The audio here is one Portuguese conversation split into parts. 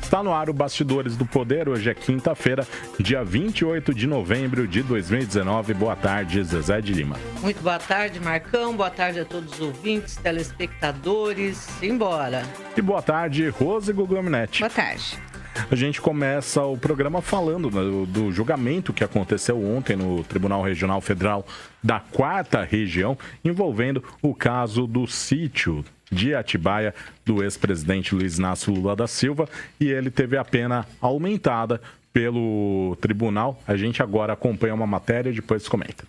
Está no ar o Bastidores do Poder. Hoje é quinta-feira, dia 28 de novembro de 2019. Boa tarde, Zezé de Lima. Muito boa tarde, Marcão. Boa tarde a todos os ouvintes, telespectadores. Simbora. E boa tarde, Rose Guglielminetti. Boa tarde. A gente começa o programa falando do julgamento que aconteceu ontem no Tribunal Regional Federal da 4ª Região, envolvendo o caso do sítio de Atibaia do ex-presidente Luiz Inácio Lula da Silva, e ele teve a pena aumentada pelo tribunal. A gente agora acompanha uma matéria e depois comenta.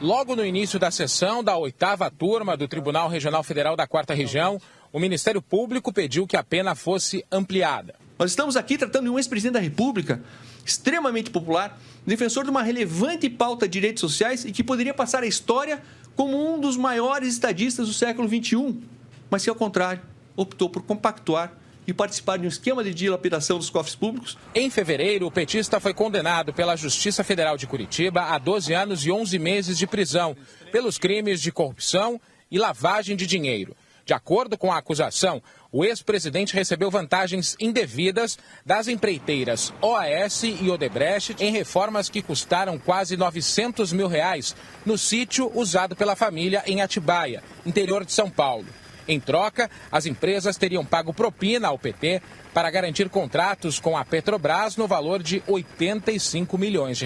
Logo no início da sessão da 8ª turma do Tribunal Regional Federal da 4ª Região, o Ministério Público pediu que a pena fosse ampliada. Nós estamos aqui tratando de um ex-presidente da República, extremamente popular, defensor de uma relevante pauta de direitos sociais e que poderia passar a história como um dos maiores estadistas do século XXI, mas que, ao contrário, optou por compactuar e participar de um esquema de dilapidação dos cofres públicos. Em fevereiro, o petista foi condenado pela Justiça Federal de Curitiba a 12 anos e 11 meses de prisão pelos crimes de corrupção e lavagem de dinheiro. De acordo com a acusação, o ex-presidente recebeu vantagens indevidas das empreiteiras OAS e Odebrecht em reformas que custaram quase R$900 mil no sítio usado pela família em Atibaia, interior de São Paulo. Em troca, as empresas teriam pago propina ao PT para garantir contratos com a Petrobras no valor de R$85 milhões.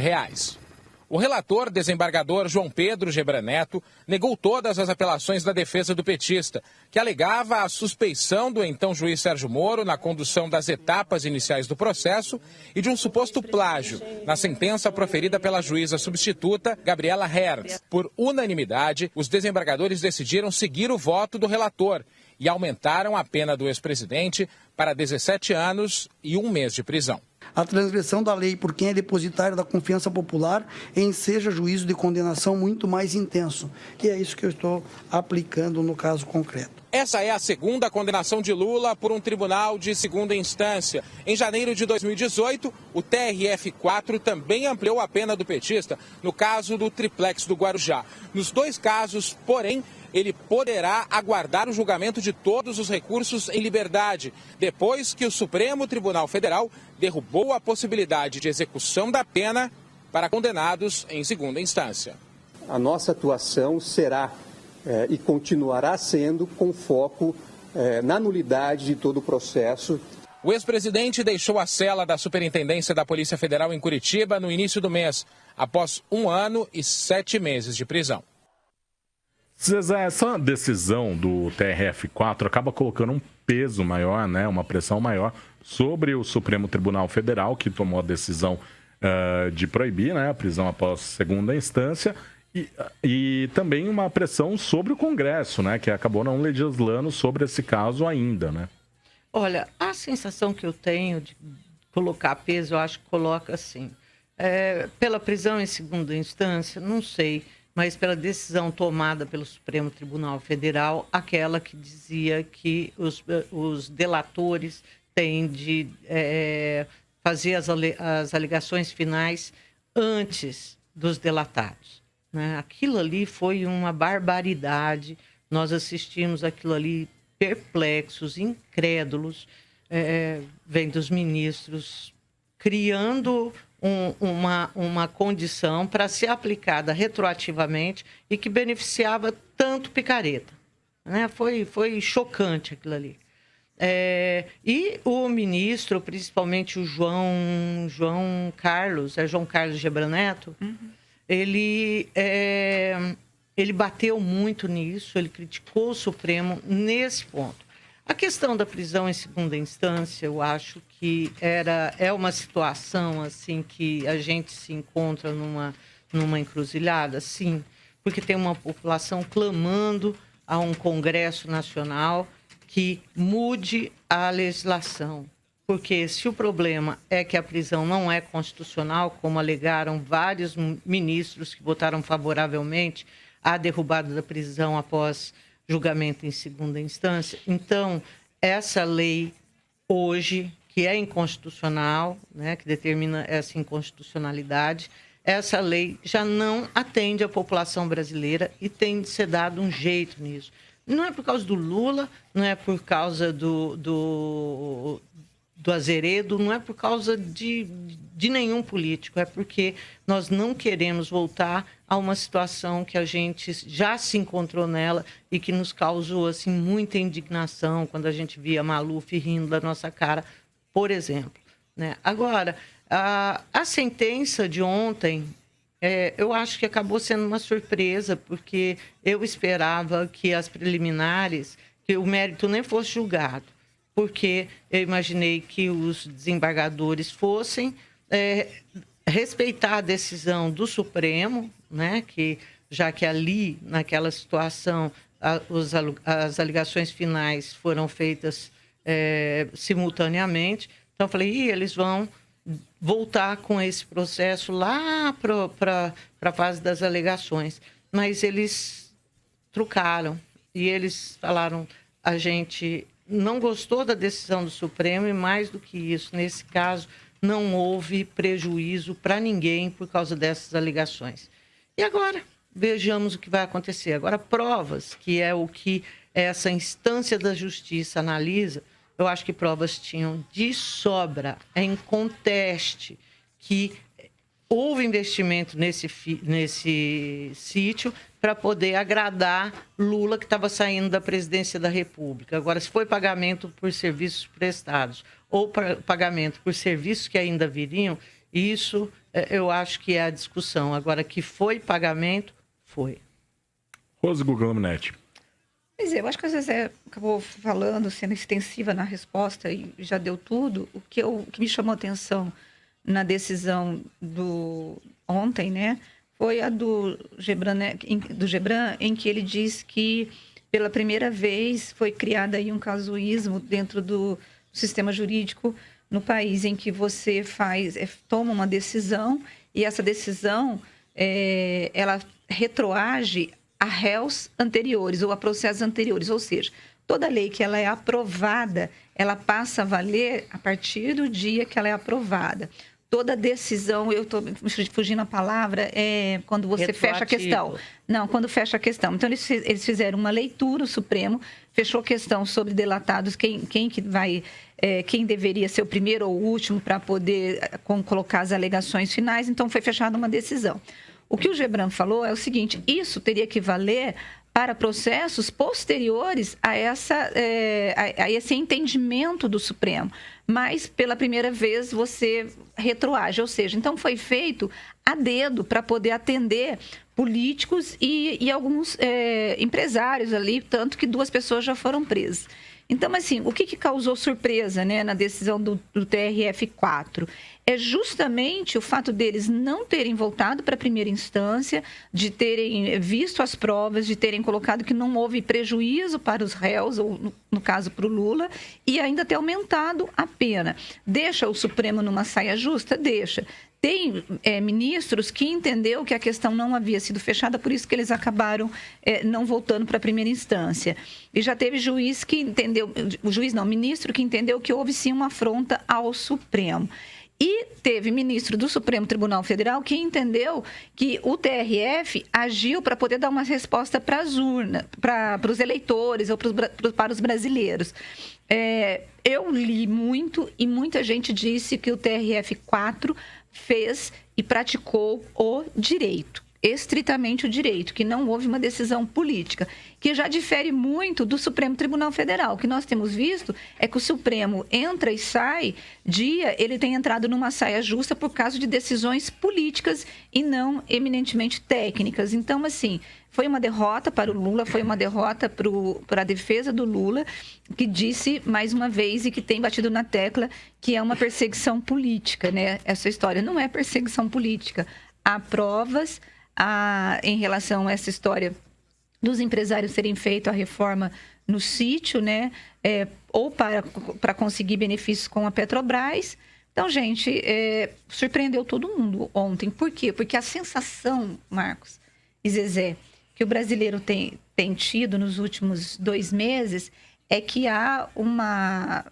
O relator, desembargador João Pedro Gebran Neto, negou todas as apelações da defesa do petista, que alegava a suspeição do então juiz Sérgio Moro na condução das etapas iniciais do processo e de um suposto plágio na sentença proferida pela juíza substituta Gabriela Hertz. Por unanimidade, os desembargadores decidiram seguir o voto do relator e aumentaram a pena do ex-presidente para 17 anos e 1 mês de prisão. A transgressão da lei por quem é depositário da confiança popular enseja juízo de condenação muito mais intenso. E é isso que eu estou aplicando no caso concreto. Essa é a segunda condenação de Lula por um tribunal de segunda instância. Em janeiro de 2018, o TRF4 também ampliou a pena do petista no caso do triplex do Guarujá. Nos dois casos, porém, ele poderá aguardar o julgamento de todos os recursos em liberdade, depois que o Supremo Tribunal Federal derrubou a possibilidade de execução da pena para condenados em segunda instância. A nossa atuação será e continuará sendo com foco na nulidade de todo o processo. O ex-presidente deixou a cela da Superintendência da Polícia Federal em Curitiba no início do mês, após 1 ano e 7 meses de prisão. Zezé, essa decisão do TRF4 acaba colocando um peso maior, né, uma pressão maior sobre o Supremo Tribunal Federal, que tomou a decisão de proibir, né, a prisão após segunda instância, e também uma pressão sobre o Congresso, né, que acabou não legislando sobre esse caso ainda, né? Olha, a sensação que eu tenho de colocar peso, eu acho que coloca assim. Pela prisão em segunda instância, não sei, mas pela decisão tomada pelo Supremo Tribunal Federal, aquela que dizia que os delatores têm de fazer as alegações finais antes dos delatados, né? Aquilo ali foi uma barbaridade, nós assistimos aquilo ali perplexos, incrédulos, vendo os ministros criando uma condição para ser aplicada retroativamente e que beneficiava tanto picareta, né? Foi chocante aquilo ali. E o ministro, principalmente o João Carlos Gebran Neto, ele bateu muito nisso, ele criticou o Supremo nesse ponto. A questão da prisão em segunda instância, eu acho que é uma situação assim que a gente se encontra numa encruzilhada, sim, porque tem uma população clamando a um Congresso Nacional que mude a legislação. Porque se o problema é que a prisão não é constitucional, como alegaram vários ministros que votaram favoravelmente à derrubada da prisão após julgamento em segunda instância, então essa lei hoje, que é inconstitucional, né, que determina essa inconstitucionalidade, essa lei já não atende a população brasileira e tem de ser dado um jeito nisso. Não é por causa do Lula, não é por causa do Azeredo, não é por causa de nenhum político, é porque nós não queremos voltar a uma situação que a gente já se encontrou nela e que nos causou assim, muita indignação quando a gente via Maluf rindo da nossa cara, por exemplo. Né? Agora, a sentença de ontem, eu acho que acabou sendo uma surpresa, porque eu esperava que as preliminares, que o mérito nem fosse julgado, porque eu imaginei que os desembargadores fossem respeitar a decisão do Supremo, né, que, já que ali, naquela situação, as alegações finais foram feitas simultaneamente. Então, eu falei, eles vão voltar com esse processo lá para a fase das alegações. Mas eles trucaram e eles falaram, a gente não gostou da decisão do Supremo e, mais do que isso, nesse caso, não houve prejuízo para ninguém por causa dessas alegações. E agora, vejamos o que vai acontecer. Agora, provas, que é o que essa instância da justiça analisa, eu acho que provas tinham de sobra. É inconteste que houve investimento nesse sítio para poder agradar Lula, que estava saindo da presidência da República. Agora, se foi pagamento por serviços prestados ou pagamento por serviços que ainda viriam, isso eu acho que é a discussão. Agora, que foi pagamento, foi. Rose Guglielminetti. Pois é, eu acho que às vezes acabou falando, sendo extensiva na resposta e já deu tudo. O que me chamou a atenção na decisão do ontem, né, foi a do Gebran, em que ele diz que pela primeira vez foi criado aí um casuísmo dentro do sistema jurídico no país, em que você toma uma decisão e essa decisão ela retroage a réus anteriores ou a processos anteriores, ou seja, toda lei que ela é aprovada, ela passa a valer a partir do dia que ela é aprovada. Toda decisão, eu estou fugindo a palavra, quando você fecha a questão. Não, quando fecha a questão. Então, eles fizeram uma leitura, o Supremo fechou a questão sobre delatados, quem deveria ser o primeiro ou o último para poder colocar as alegações finais. Então, foi fechada uma decisão. O que o Gebran falou é o seguinte, isso teria que valer para processos posteriores a esse entendimento do Supremo. Mas, pela primeira vez, você retroage. Ou seja, então foi feito a dedo para poder atender políticos e alguns empresários ali, tanto que 2 pessoas já foram presas. Então, assim, o que causou surpresa, né, na decisão do TRF4? É justamente o fato deles não terem voltado para a primeira instância, de terem visto as provas, de terem colocado que não houve prejuízo para os réus, ou no caso para o Lula, e ainda ter aumentado a pena. Deixa o Supremo numa saia justa? Deixa. Tem ministros que entenderam que a questão não havia sido fechada, por isso que eles acabaram não voltando para a primeira instância. E já teve juiz que entendeu, ministro que entendeu que houve sim uma afronta ao Supremo. E teve ministro do Supremo Tribunal Federal que entendeu que o TRF agiu para poder dar uma resposta para as urnas, para os eleitores ou para os brasileiros. Eu li muito e muita gente disse que o TRF4 fez e praticou o direito, estritamente o direito, que não houve uma decisão política, que já difere muito do Supremo Tribunal Federal. O que nós temos visto é que o Supremo entra e sai, ele tem entrado numa saia justa por causa de decisões políticas e não eminentemente técnicas. Então, assim, foi uma derrota para o Lula, foi uma derrota para a defesa do Lula, que disse, mais uma vez, e que tem batido na tecla, que é uma perseguição política, né? Essa história não é perseguição política. Há provas em relação a essa história dos empresários terem feito a reforma no sítio, né? Ou para conseguir benefícios com a Petrobras. Então, gente, surpreendeu todo mundo ontem. Por quê? Porque a sensação, Marcos e Zezé, que o brasileiro tem tido nos últimos 2 meses é que há uma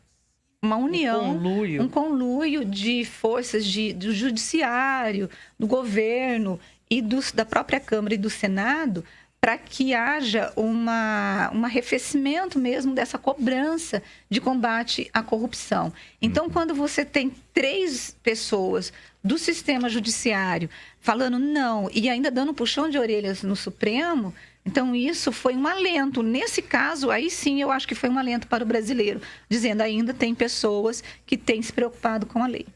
união, um conluio de forças do judiciário, do governo e da própria Câmara e do Senado para que haja um arrefecimento mesmo dessa cobrança de combate à corrupção. Então, quando você tem 3 pessoas do sistema judiciário falando não e ainda dando um puxão de orelhas no Supremo, então isso foi um alento. Nesse caso, aí sim eu acho que foi um alento para o brasileiro, dizendo ainda tem pessoas que têm se preocupado com a lei.